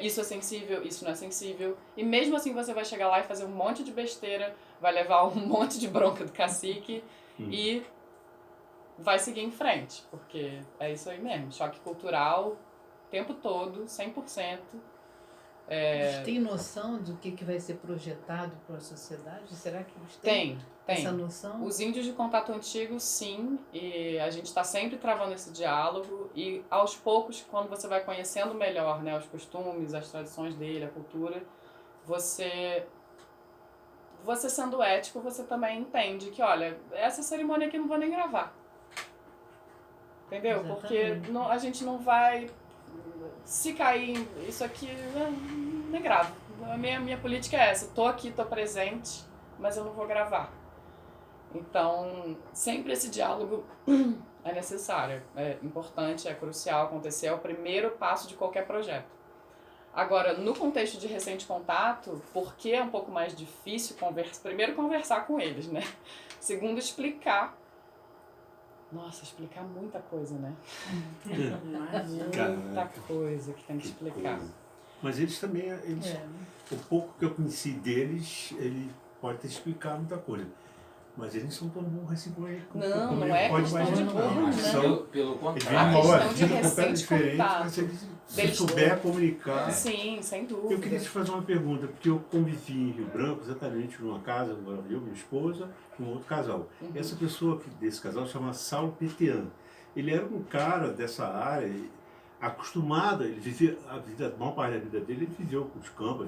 isso é sensível, isso não é sensível, e mesmo assim você vai chegar lá e fazer um monte de besteira, vai levar um monte de bronca do cacique e vai seguir em frente, porque é isso aí mesmo, choque cultural, o tempo todo, 100%. Eles têm noção do que vai ser projetado para a sociedade? Será que eles têm essa noção? Os índios de contato antigo, sim, e a gente está sempre travando esse diálogo e aos poucos, quando você vai conhecendo melhor, né, os costumes, as tradições dele, a cultura, você sendo ético, você também entende que, olha, essa cerimônia aqui eu não vou nem gravar. Entendeu? Exatamente. Porque a gente não vai... Se cair isso aqui, nem gravo. A minha política é essa. Tô aqui, tô presente, mas eu não vou gravar. Então, sempre esse diálogo é necessário. É importante, é crucial acontecer. É o primeiro passo de qualquer projeto. Agora, no contexto de recente contato, porque é um pouco mais difícil primeiro conversar com eles, né? Segundo, explicar. Nossa, explicar muita coisa, né? Muita coisa que tem que explicar. Mas eles também, o pouco que eu conheci deles, ele pode ter explicado muita coisa. Mas eles não são tão burros assim como ele não, não é questão de burro, não. Pelo contrário. A questão de recente contato. Mas se souber comunicar... Sim, sem dúvida. Eu queria te fazer uma pergunta, porque eu convivi em Rio Branco, exatamente numa casa, eu, minha esposa, com outro casal. Essa pessoa desse casal chama Saulo Petean. Ele era um cara dessa área, acostumado, ele vivia a maior parte da vida dele, ele viveu com os campos,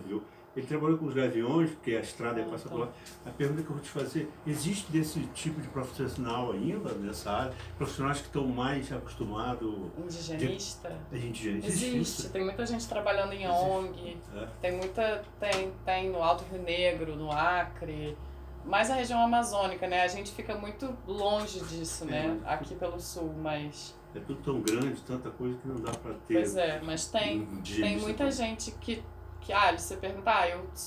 ele trabalhou com os gaviões, porque a estrada passa por lá. A pergunta que eu vou te fazer, existe desse tipo de profissional ainda nessa área? Profissionais que estão mais acostumados... Indigenista? Indigenista? Existe. Tem muita gente trabalhando em ONG, tem no Alto Rio Negro, no Acre, mais a região amazônica, né? A gente fica muito longe disso, né? Aqui pelo sul, mas... É tudo tão grande, tanta coisa que não dá para ter... Pois é, mas tem muita gente que você pergunta,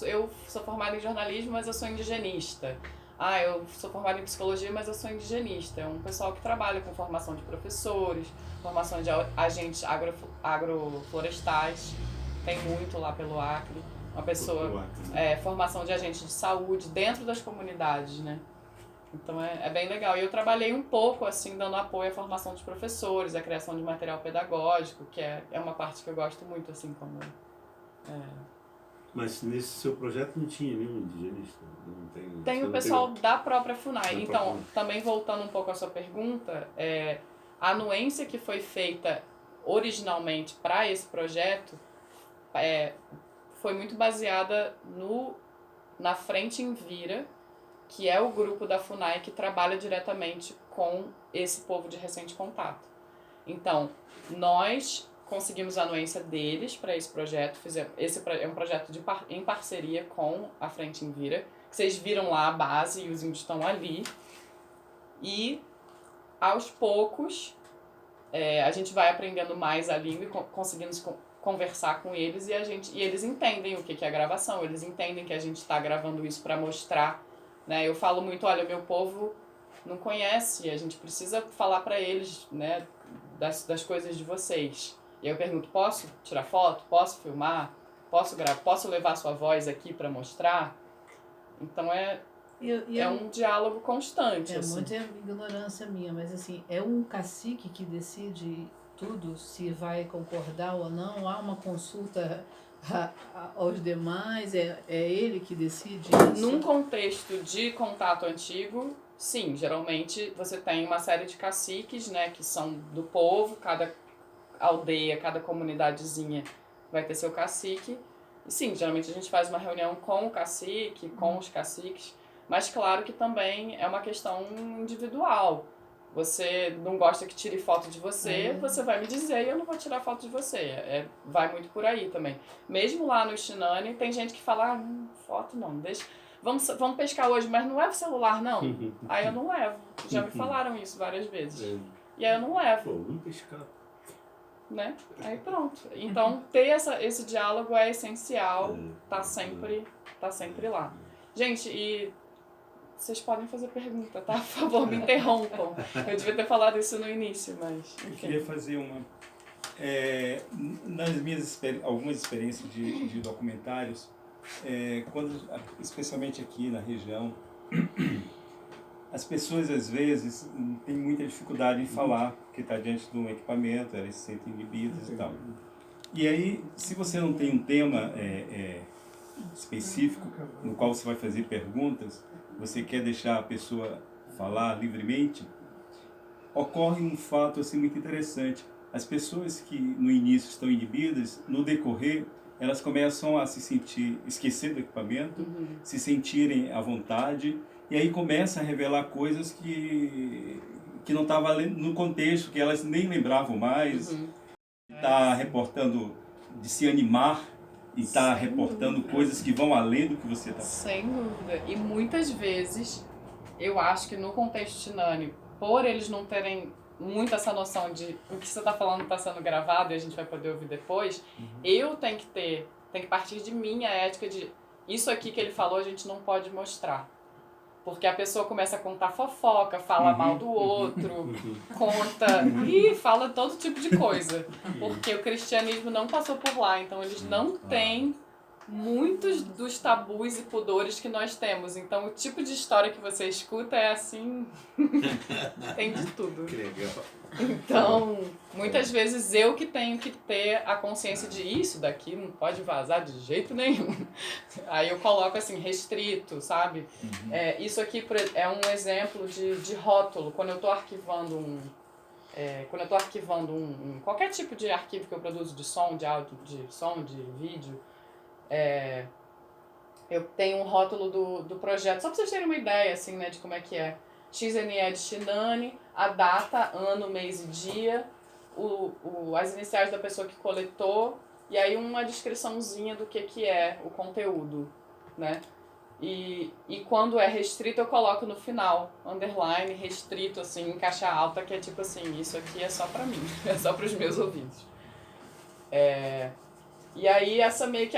eu sou formada em jornalismo, mas eu sou indigenista. Eu sou formada em psicologia, mas eu sou indigenista. É um pessoal que trabalha com formação de professores, formação de agentes agroflorestais, tem muito lá pelo Acre. Uma pessoa, formação de agentes de saúde dentro das comunidades, né? Então é bem legal. E eu trabalhei um pouco, assim, dando apoio à formação dos professores, à criação de material pedagógico, que é uma parte que eu gosto muito, assim, como... Mas nesse seu projeto não tinha nenhum indigenista? Tem o pessoal da própria FUNAI. Então, também voltando um pouco à sua pergunta, a anuência que foi feita originalmente para esse projeto foi muito baseada na Frente Envira, que é o grupo da FUNAI que trabalha diretamente com esse povo de recente contato. Então, nós conseguimos a anuência deles para esse projeto. Esse é um projeto em parceria com a Frente Envira, que vocês viram lá a base e os índios estão ali. E, aos poucos, a gente vai aprendendo mais a língua e conseguindo conversar com eles e eles entendem o que é gravação, eles entendem que a gente está gravando isso para mostrar, né? Eu falo muito, olha, meu povo não conhece, a gente precisa falar para eles, né, das coisas de vocês. E eu pergunto, posso tirar foto? Posso filmar? Posso gravar? Posso levar sua voz aqui para mostrar? Então um diálogo constante. Assim. Muita ignorância minha, mas assim, é um cacique que decide tudo, se vai concordar ou não? Há uma consulta aos demais? É ele que decide isso? Num contexto de contato antigo, sim. Geralmente você tem uma série de caciques, né, que são do povo, cada aldeia, cada comunidadezinha vai ter seu cacique. E sim, geralmente a gente faz uma reunião com o cacique, com os caciques, mas claro que também é uma questão individual. Você não gosta que tire foto de você, você vai me dizer e eu não vou tirar foto de você. Vai muito por aí também. Mesmo lá no Xinani, tem gente que fala, foto não, deixa... Vamos pescar hoje, mas não leva o celular, não. Aí eu não levo. Já me falaram isso várias vezes. E aí eu não levo. Pô, vamos pescar. Né? Aí pronto. Então, ter esse diálogo é essencial, tá sempre lá. Gente, e vocês podem fazer pergunta, tá? Por favor, me interrompam. Eu devia ter falado isso no início, mas... Eu queria fazer uma... nas minhas algumas experiências de documentários, especialmente aqui na região, as pessoas às vezes têm muita dificuldade em falar, porque está diante de um equipamento, elas se sentem inibidas e tal. E aí, se você não tem um tema específico no qual você vai fazer perguntas, você quer deixar a pessoa falar livremente, ocorre um fato assim, muito interessante. As pessoas que no início estão inibidas, no decorrer, elas começam a se sentir, esquecer do equipamento, se sentirem à vontade, e aí começa a revelar coisas que não estavam no contexto, que elas nem lembravam mais. Está reportando de se animar e está reportando coisas que vão além do que você está falando. Sem dúvida. E muitas vezes, eu acho que no contexto Xinani, por eles não muito essa noção de o que você está falando está sendo gravado e a gente vai poder ouvir depois, eu tenho que partir de mim a ética de isso aqui que ele falou a gente não pode mostrar. Porque a pessoa começa a contar fofoca, fala mal do outro, conta e fala todo tipo de coisa. Porque o cristianismo não passou por lá, então eles não têm muitos dos tabus e pudores que nós temos. Então o tipo de história que você escuta é assim, tem de tudo. Que legal. Então, muitas vezes eu que tenho que ter a consciência de isso daqui não pode vazar de jeito nenhum. Aí eu coloco assim, restrito, sabe? Isso aqui é um exemplo de rótulo. Quando eu estou arquivando qualquer tipo de arquivo que eu produzo de som, de áudio, de vídeo, eu tenho um rótulo do projeto, só para vocês terem uma ideia assim, né, de como é que é. XNE de Xinani, a data, ano, mês e dia, as iniciais da pessoa que coletou, e aí uma descriçãozinha do que é o conteúdo, né? E quando é restrito eu coloco no final, underline, restrito, assim, em caixa alta, que é tipo assim, isso aqui é só pra mim, é só pros meus ouvidos. E aí essa meio que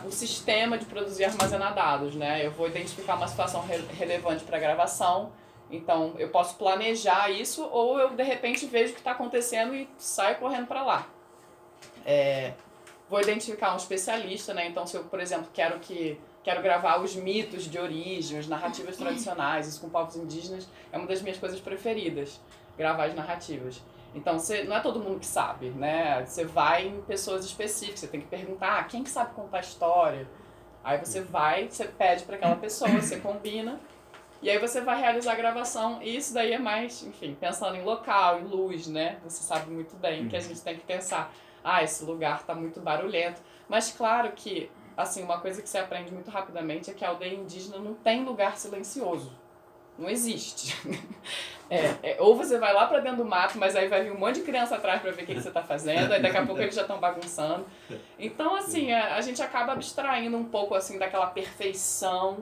o sistema de produzir e armazenar dados, né? Eu vou identificar uma situação relevante para a gravação, então eu posso planejar isso ou eu de repente vejo o que está acontecendo e saio correndo para lá. Vou identificar um especialista, né? Então se eu, por exemplo, quero gravar os mitos de origem, as narrativas tradicionais, isso com povos indígenas é uma das minhas coisas preferidas, gravar as narrativas. Então, não é todo mundo que sabe, né? Você vai em pessoas específicas, você tem que perguntar quem que sabe contar história. Aí você pede para aquela pessoa, você combina, e aí você vai realizar a gravação. E isso daí é mais, enfim, pensando em local, em luz, né? Você sabe muito bem que a gente tem que pensar, esse lugar está muito barulhento. Mas claro que, assim, uma coisa que você aprende muito rapidamente é que a aldeia indígena não tem lugar silencioso. Não existe. Ou você vai lá pra dentro do mato, mas aí vai vir um monte de criança atrás pra ver o que você tá fazendo, aí daqui a pouco eles já estão bagunçando. Então, assim, a gente acaba abstraindo um pouco, assim, daquela perfeição,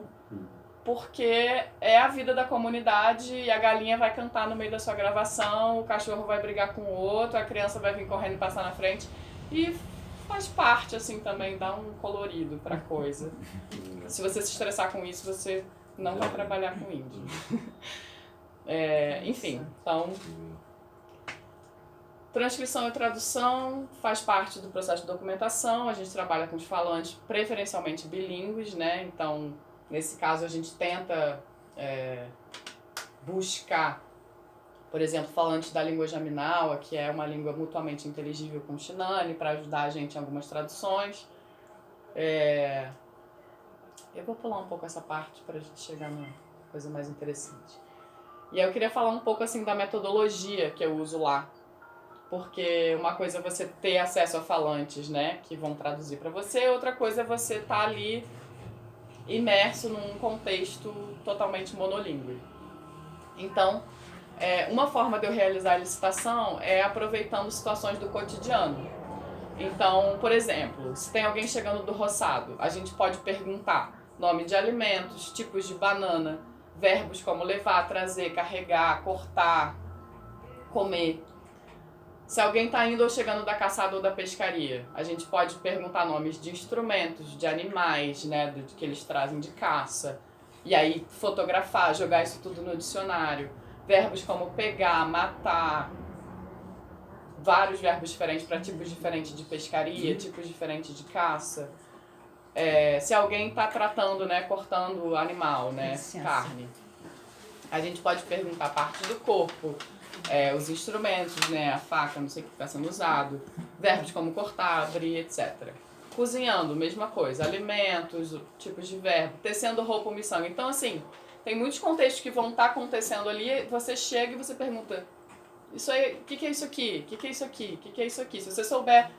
porque é a vida da comunidade e a galinha vai cantar no meio da sua gravação, o cachorro vai brigar com o outro, a criança vai vir correndo e passar na frente, e faz parte, assim, também, dá um colorido pra coisa. Se você se estressar com isso, você não vai trabalhar com índio. Enfim, então, transcrição e tradução faz parte do processo de documentação. A gente trabalha com os falantes preferencialmente bilíngues, né? Então, nesse caso, a gente tenta buscar, por exemplo, falantes da língua Jaminawa, que é uma língua mutuamente inteligível com o Xinani, para ajudar a gente em algumas traduções. Eu vou pular um pouco essa parte para a gente chegar numa coisa mais interessante. E aí eu queria falar um pouco assim da metodologia que eu uso lá. Porque uma coisa é você ter acesso a falantes, né, que vão traduzir para você, outra coisa é você estar ali imerso num contexto totalmente monolíngue. Então, uma forma de eu realizar a licitação é aproveitando situações do cotidiano. Então, por exemplo, se tem alguém chegando do roçado, a gente pode perguntar nome de alimentos, tipos de banana, verbos como levar, trazer, carregar, cortar, comer. Se alguém está indo ou chegando da caçada ou da pescaria, a gente pode perguntar nomes de instrumentos, de animais, né, que eles trazem de caça. E aí fotografar, jogar isso tudo no dicionário. Verbos como pegar, matar, vários verbos diferentes para tipos diferentes de pescaria, tipos diferentes de caça. Se alguém está tratando, né, cortando animal, né, carne, a gente pode perguntar parte do corpo, os instrumentos, né, a faca, não sei o que está sendo usado, verbos como cortar, abrir, etc. Cozinhando, mesma coisa, alimentos, tipos de verbo, tecendo roupa ou miçanga. Então, assim, tem muitos contextos que vão estar acontecendo ali, você chega e você pergunta, isso aí, o que é isso aqui? O que é isso aqui? O que é isso aqui? Se você souber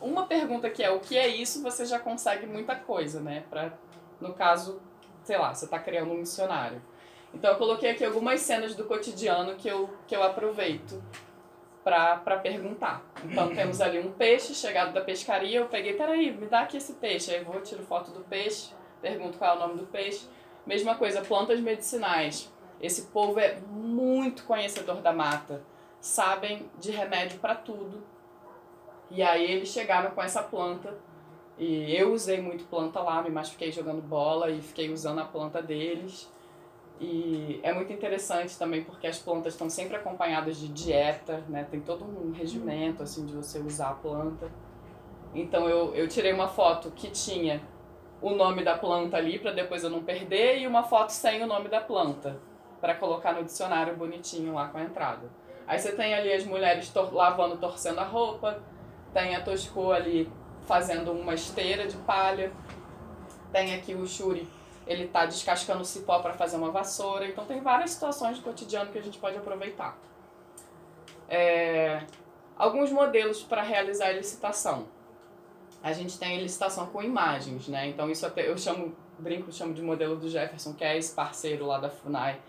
uma pergunta que é o que é isso, você já consegue muita coisa, né? No caso, sei lá, você está criando um missionário. Então eu coloquei aqui algumas cenas do cotidiano que eu aproveito para perguntar. Então temos ali um peixe chegado da pescaria, eu peguei, peraí, me dá aqui esse peixe. Aí eu vou, tiro foto do peixe, pergunto qual é o nome do peixe. Mesma coisa, plantas medicinais. Esse povo é muito conhecedor da mata, sabem de remédio para tudo. E aí eles chegaram com essa planta, e eu usei muito planta lá, me machuquei jogando bola e fiquei usando a planta deles. E é muito interessante também porque as plantas estão sempre acompanhadas de dieta, né? Tem todo um regimento assim de você usar a planta. Então eu tirei uma foto que tinha o nome da planta ali para depois eu não perder e uma foto sem o nome da planta para colocar no dicionário bonitinho lá com a entrada. Aí você tem ali as mulheres lavando, torcendo a roupa, tem a Tosco ali fazendo uma esteira de palha, tem aqui o Shuri, ele tá descascando o cipó para fazer uma vassoura, então tem várias situações do cotidiano que a gente pode aproveitar. Alguns modelos para realizar a licitação. A gente tem a licitação com imagens, né? Então isso até eu chamo de modelo do Jefferson, que é esse parceiro lá da FUNAI,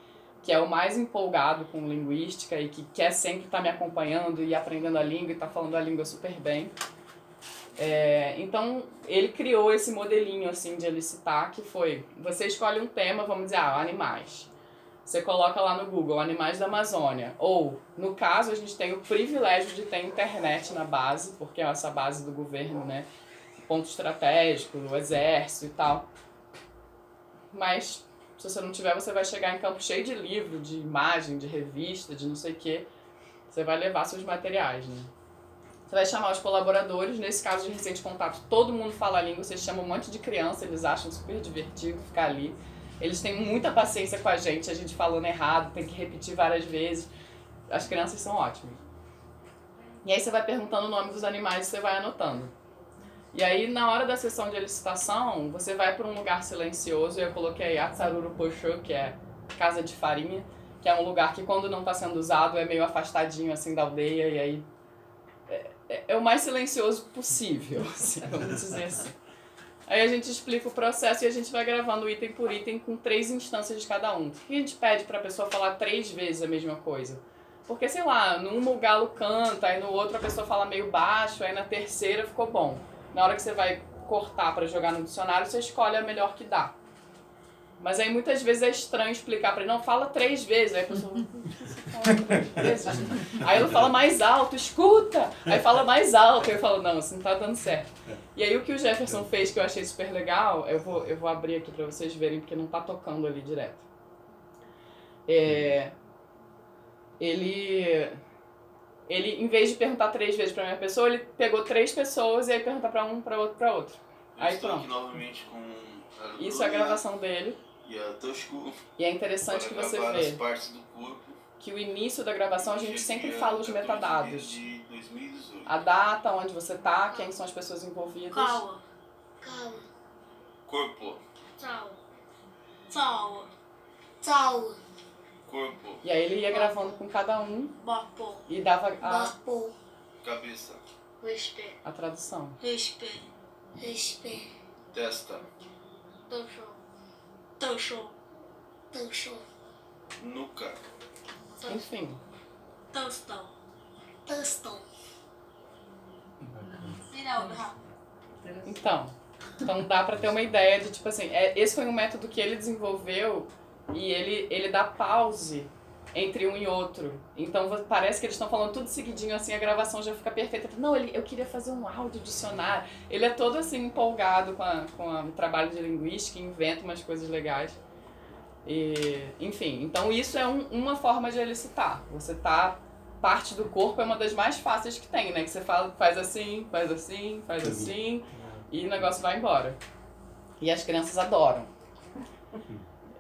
que é o mais empolgado com linguística e que quer sempre estar me acompanhando e aprendendo a língua e está falando a língua super bem. Então ele criou esse modelinho assim de licitar, que foi, você escolhe um tema, vamos dizer, animais. Você coloca lá no Google, animais da Amazônia. Ou, no caso, a gente tem o privilégio de ter internet na base, porque é essa base do governo, né? Ponto estratégico, o exército e tal. Mas, se você não tiver, você vai chegar em campo cheio de livro, de imagem, de revista, de não sei o quê. Você vai levar seus materiais, né? Você vai chamar os colaboradores, nesse caso de recente contato, todo mundo fala a língua, você chama um monte de criança, eles acham super divertido ficar ali. Eles têm muita paciência com a gente falando errado, tem que repetir várias vezes. As crianças são ótimas. E aí você vai perguntando o nome dos animais e você vai anotando. E aí, na hora da sessão de licitação, você vai para um lugar silencioso. Eu coloquei Atsaruru Pochô, que é casa de farinha, que é um lugar que quando não está sendo usado é meio afastadinho assim da aldeia. E aí é o mais silencioso possível, assim, vamos dizer assim. Aí a gente explica o processo e a gente vai gravando item por item com 3 instâncias de cada um. Por que a gente pede para a pessoa falar 3 vezes a mesma coisa? Porque, sei lá, numa o galo canta, aí no outro a pessoa fala meio baixo, aí na terceira ficou bom. Na hora que você vai cortar para jogar no dicionário, você escolhe a melhor que dá. Mas aí muitas vezes é estranho explicar para ele, não, fala 3 vezes. Aí a pessoa, fala 3 vezes. Aí ela fala mais alto, escuta! Aí fala mais alto, aí eu falo, não, isso não tá dando certo. E aí o que o Jefferson fez, que eu achei super legal, eu vou abrir aqui para vocês verem, porque não tá tocando ali direto. Ele, em vez de perguntar 3 vezes para a mesma pessoa, ele pegou 3 pessoas e aí pergunta para um, para outro, para outro. Aí pronto. Aqui novamente com a isso é a gravação dele. E a Tosco. E é interessante que você vê as partes do corpo, que o início da gravação a gente sempre fala os metadados. De 2018. A data, onde você tá, quem são as pessoas envolvidas. Calma. Corpo. Corpo. E aí ele ia gravando com cada um e dava Cabeça. a tradução. Testa. Nuca. Enfim. Então dá pra ter uma ideia de, tipo assim, esse foi um método que ele desenvolveu e ele dá pause entre um e outro. Então parece que eles estão falando tudo seguidinho, assim, a gravação já fica perfeita. Não, eu queria fazer um áudio dicionário. Ele é todo assim empolgado com o trabalho de linguística, inventa umas coisas legais. Enfim, então isso é uma forma de elicitar. Você tá... Parte do corpo é uma das mais fáceis que tem, né? Que você faz assim, faz assim, faz assim, e o negócio vai embora. E as crianças adoram.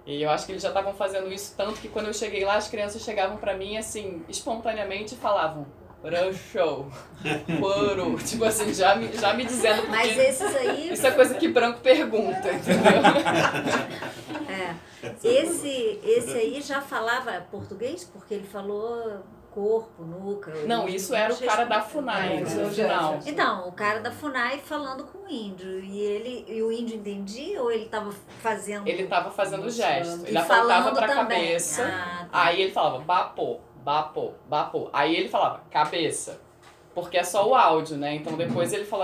E eu acho que eles já estavam fazendo isso tanto que quando eu cheguei lá, as crianças chegavam pra mim, assim, espontaneamente e falavam show, poro, tipo assim, já me dizendo porque... Mas esses aí... Isso é coisa que branco pergunta, entendeu? Esse aí já falava português? Porque ele falou... corpo, nuca... Não, isso era o cara da FUNAI, original. Então, o cara da FUNAI falando com o índio. E o índio entendia ou ele estava fazendo... Ele estava fazendo o gesto. Ele apontava pra cabeça. Tá. Aí ele falava bapô, bapô, bapô. Aí ele falava cabeça. Porque é só o áudio, né? Então depois ele falava